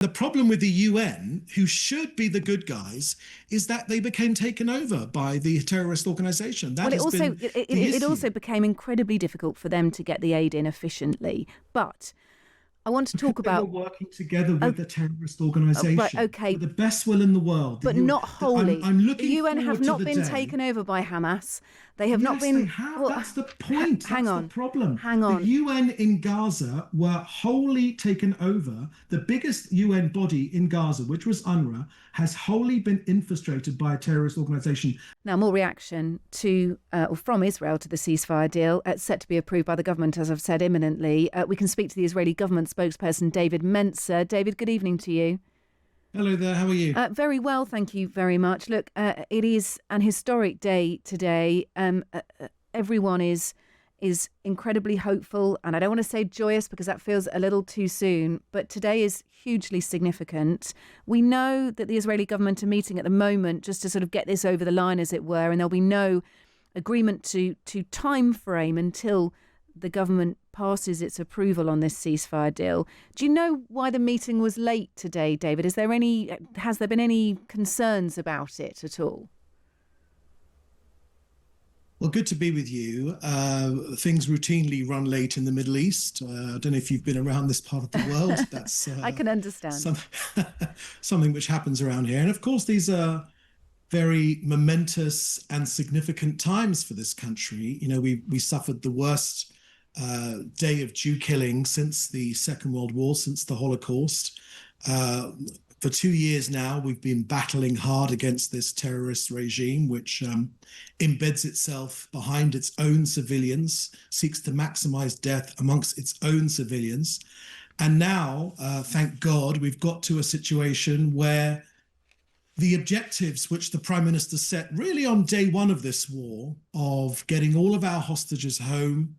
The problem with the UN, who should be the good guys, is that they became taken over by the terrorist organization. That has been the issue. It also became incredibly difficult for them to get the aid in efficiently. But I want to talk about... They were working together with the terrorist organization. Right, okay. With the best will in the world. But not wholly. I'm looking the UN have not been day. taken over by Hamas. They have not been... Yes, they have. Well, that's the point. Hang on. The problem. Hang on. The UN in Gaza were wholly taken over. The biggest UN body in Gaza, which was UNRWA, has wholly been infiltrated by a terrorist organization. Now, more reaction to or from Israel to the ceasefire deal. It's set to be approved by the government, as I've said, imminently. We can speak to the Israeli government spokesperson, David Mencer. David, good evening to you. Hello there, how are you? Very well, thank you very much. Look, it is an historic day today. Everyone is incredibly hopeful, and I don't want to say joyous because that feels a little too soon, but today is hugely significant. We know that the Israeli government are meeting at the moment just to sort of get this over the line, as it were, and there'll be no agreement to time frame until the government passes its approval on this ceasefire deal. Do you know why the meeting was late today, David? Has there been any concerns about it at all? Well, good to be with you. Things routinely run late in the Middle East. I don't know if you've been around this part of the world. That's I can understand. Something which happens around here. And of course, these are very momentous and significant times for this country. You know, we suffered the worst day of Jew killing since the Second World War, since the Holocaust. For 2 years now, we've been battling hard against this terrorist regime, which embeds itself behind its own civilians, seeks to maximize death amongst its own civilians. And now, thank God, we've got to a situation where the objectives which the Prime Minister set really on day one of this war, of getting all of our hostages home,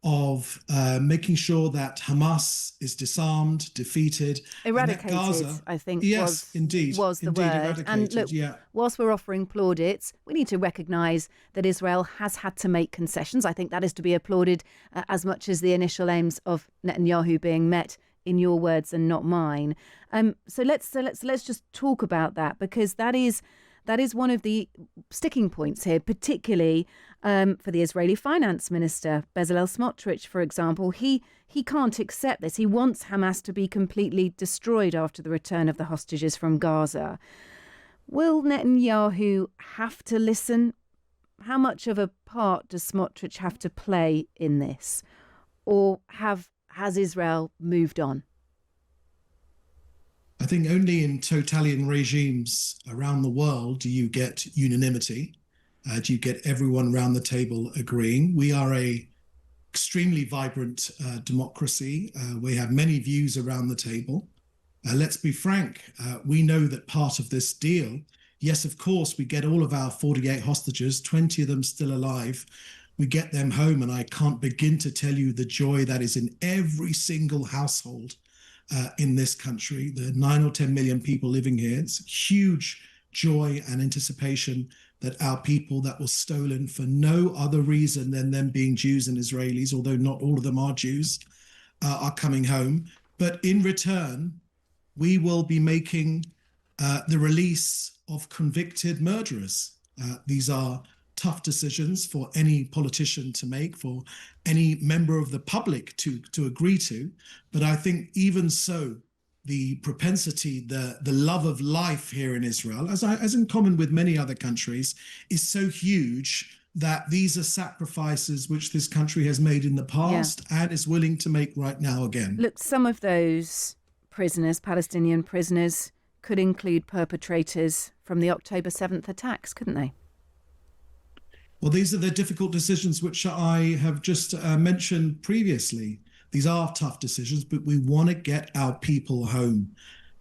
of making sure that Hamas is disarmed, defeated, eradicated, Gaza, I think, yes, was the word. And look, whilst we're offering plaudits, we need to recognise that Israel has had to make concessions. I think that is to be applauded as much as the initial aims of Netanyahu being met, in your words and not mine. So let's just talk about that, because that is one of the sticking points here, particularly for the Israeli finance minister, Bezalel Smotrich, for example. He can't accept this. He wants Hamas to be completely destroyed after the return of the hostages from Gaza. Will Netanyahu have to listen? How much of a part does Smotrich have to play in this? Or has Israel moved on? I think only in totalitarian regimes around the world do you get unanimity. Do you get everyone around the table agreeing? We are a extremely vibrant democracy. We have many views around the table. Let's be frank. We know that part of this deal, yes, of course, we get all of our 48 hostages, 20 of them still alive. We get them home, and I can't begin to tell you the joy that is in every single household in this country. The 9 or 10 million people living here. It's huge joy and anticipation that our people that were stolen for no other reason than them being Jews and Israelis, although not all of them are Jews, are coming home. But in return, we will be making the release of convicted murderers. These are tough decisions for any politician to make, for any member of the public to agree to. But I think even so, the propensity, the love of life here in Israel, as in common with many other countries, is so huge that these are sacrifices which this country has made in the past and is willing to make right now again. Look, some of those prisoners, Palestinian prisoners, could include perpetrators from the October 7th attacks, couldn't they? Well, these are the difficult decisions which I have just mentioned previously. These are tough decisions, but we want to get our people home.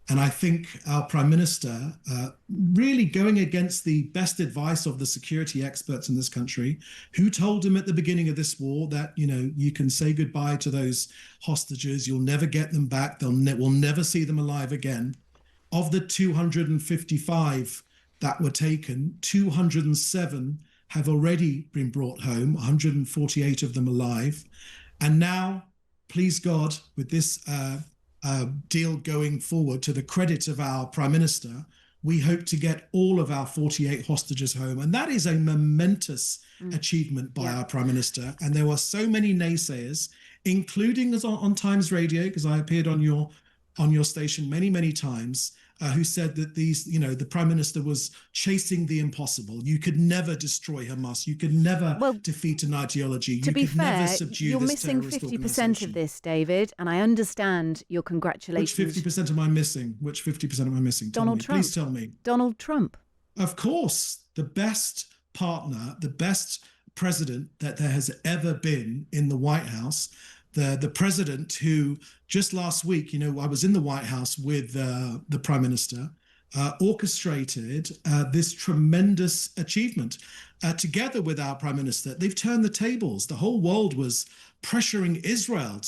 And I think our Prime Minister really going against the best advice of the security experts in this country, who told him at the beginning of this war that, you know, you can say goodbye to those hostages, you'll never get them back, we'll never see them alive again. Of the 255 that were taken, 207 have already been brought home, 148 of them alive. And now, please God, with this deal going forward, to the credit of our Prime Minister, we hope to get all of our 48 hostages home. And that is a momentous achievement by our Prime Minister. And there were so many naysayers, including us on Times Radio, because I appeared on your station many, many times, who said that the Prime Minister was chasing the impossible. You could never destroy Hamas. You could never defeat an ideology. To be fair, never subdue you're this missing 50% of this, David, and I understand your congratulations. Which 50% am I missing? Which 50% am I missing? Donald Trump. Please tell me. Donald Trump. Of course, the best partner, the best president that there has ever been in the White House. The president who just last week, I was in the White House with the Prime Minister, orchestrated this tremendous achievement. Together with our Prime Minister, they've turned the tables. The whole world was pressuring Israel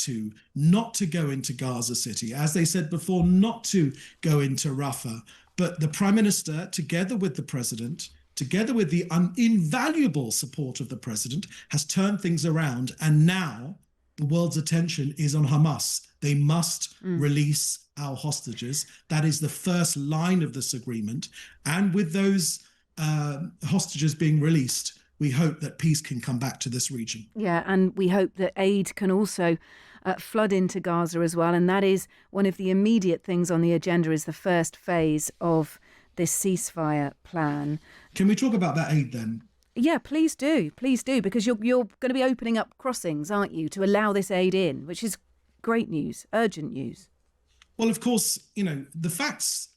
not to go into Gaza City, as they said before, not to go into Rafah. But the Prime Minister, together with the President, together with the invaluable support of the President, has turned things around. And now the world's attention is on Hamas. They must release our hostages. That is the first line of this agreement. And with those hostages being released, we hope that peace can come back to this region. Yeah, and we hope that aid can also flood into Gaza as well. And that is one of the immediate things on the agenda, is the first phase of this ceasefire plan. Can we talk about that aid then? Yeah, please do, because you're going to be opening up crossings, aren't you, to allow this aid in, which is great news, urgent news. Well, of course, the facts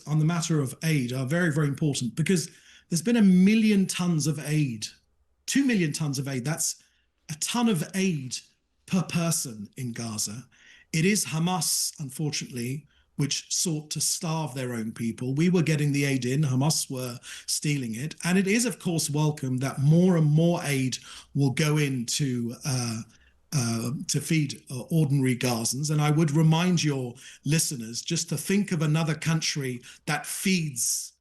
on the matter of aid are very, very important, because there's been 1 million tons of aid, 2 million tons of aid. That's a ton of aid per person in Gaza. It is Hamas, unfortunately, which sought to starve their own people. We were getting the aid in, Hamas were stealing it. And it is, of course, welcome that more and more aid will go in to feed ordinary Gazans. And I would remind your listeners just to think of another country that feeds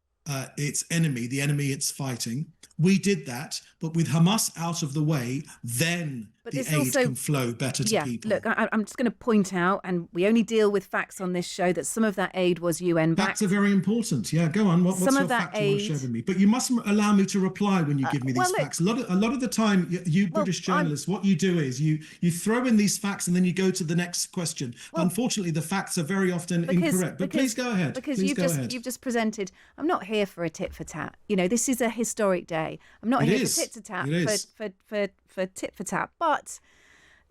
its enemy, the enemy it's fighting. We did that, but with Hamas out of the way, then the aid can flow better to people. Look, I'm just going to point out, and we only deal with facts on this show, that some of that aid was UN backed. Facts are very important. Yeah, go on. What's your fact you want to share with me? But you must allow me to reply when you give me these facts. A lot of the time, you British journalists, what you do is you throw in these facts and then you go to the next question. Unfortunately, the facts are very often incorrect. But please go ahead. Because you've just presented. I'm not here for a tit for tat. This is a historic day. I'm not here for tit for tat. For tit for tat. But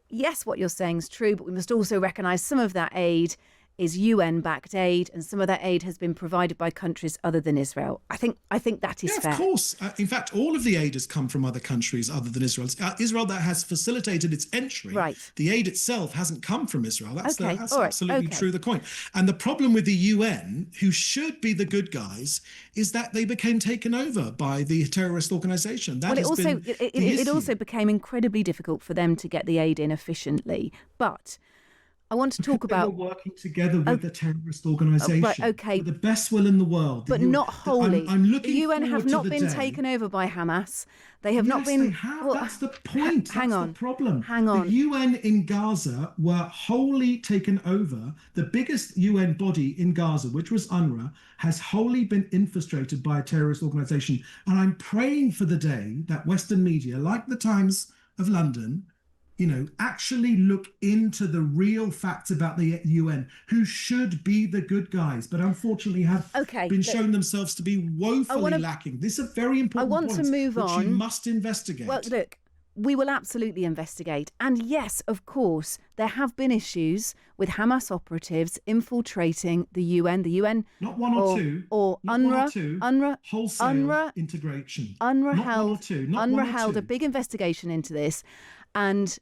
yes, what you're saying is true, but we must also recognise some of that aid is UN-backed aid, and some of that aid has been provided by countries other than Israel. I think that is fair. Of course. In fact, all of the aid has come from other countries other than Israel. Israel that has facilitated its entry. Right. The aid itself hasn't come from Israel. That's absolutely true, the point. And the problem with the UN, who should be the good guys, is that they became taken over by the terrorist organisation. It also became incredibly difficult for them to get the aid in efficiently. But I want to talk about working together with the terrorist organisation. Right, okay. With the best will in the world. But not wholly. The UN have not been taken over by Hamas. They have not been. They have. Well, that's the point. Hang on. The problem. Hang on. The UN in Gaza were wholly taken over. The biggest UN body in Gaza, which was UNRWA, has wholly been infiltrated by a terrorist organisation. And I'm praying for the day that Western media, like the Times of London, actually look into the real facts about the UN, who should be the good guys, but unfortunately have been shown themselves to be woefully lacking. This is a very important point. I want to move on. You must investigate. Well, look, we will absolutely investigate. And yes, of course, there have been issues with Hamas operatives infiltrating the UN. The UN, not one or two, or UNRWA, wholesale integration. UNRWA held a big investigation into this, and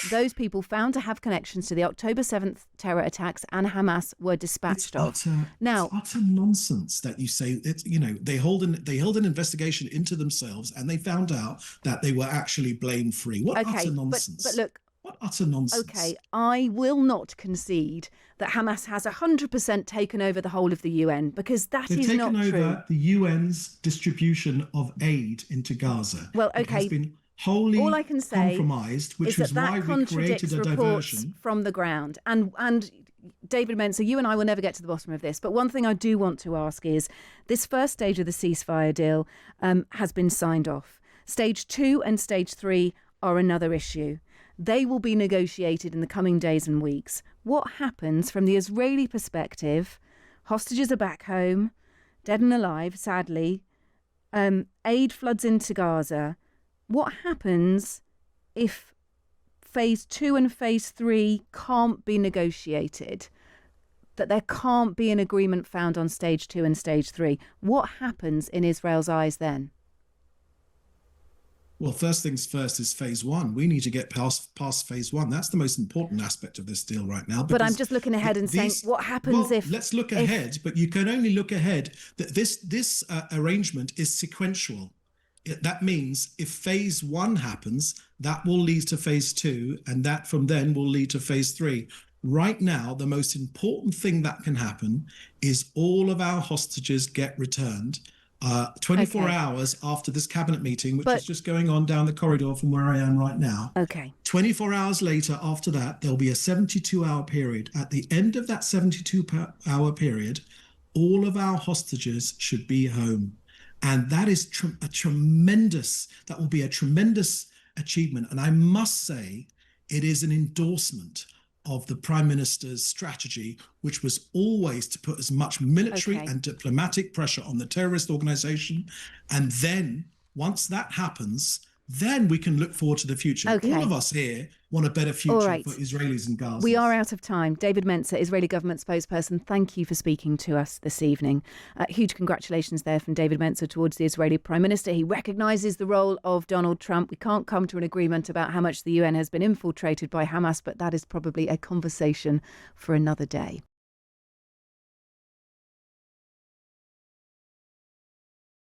those people found to have connections to the October 7th terror attacks and Hamas were dispatched it's utter nonsense that you say it. They held an investigation into themselves and they found out that they were actually blame free. What utter nonsense! But look, what utter nonsense! Okay, I will not concede that Hamas has 100% taken over the whole of the UN, because They've is not true. They've taken over the UN's distribution of aid into Gaza. Well, okay. It has been wholly all I can say compromised, which is why we created a diversion from the ground. And David Mencer, you and I will never get to the bottom of this, but one thing I do want to ask is, this first stage of the ceasefire deal has been signed off. Stage 2 and Stage 3 are another issue. They will be negotiated in the coming days and weeks. What happens from the Israeli perspective? Hostages are back home, dead and alive, sadly. Aid floods into Gaza. What happens if Phase 2 and Phase 3 can't be negotiated? That there can't be an agreement found on Stage 2 and Stage 3? What happens in Israel's eyes then? Well, first things first is Phase 1. We need to get past Phase 1. That's the most important aspect of this deal right now. But I'm just looking ahead and saying, what happens if... Let's look ahead, but you can only look ahead. That this arrangement is sequential. That means if Phase 1 happens, that will lead to Phase 2, and that from then will lead to Phase 3. Right now, the most important thing that can happen is all of our hostages get returned 24 hours after this cabinet meeting, which is just going on down the corridor from where I am right now. 24 hours later, after that, there'll be a 72-hour period. At the end of that 72-hour period, all of our hostages should be home. And that is that will be a tremendous achievement. And I must say, it is an endorsement of the Prime Minister's strategy, which was always to put as much military and diplomatic pressure on the terrorist organization. And then once that happens, then we can look forward to the future. All of us here want a better future for Israelis and Gaza. We are out of time. David Mencer, Israeli government spokesperson, thank you for speaking to us this evening. Huge congratulations there from David Mencer towards the Israeli Prime Minister. He recognises the role of Donald Trump. We can't come to an agreement about how much the UN has been infiltrated by Hamas, but that is probably a conversation for another day.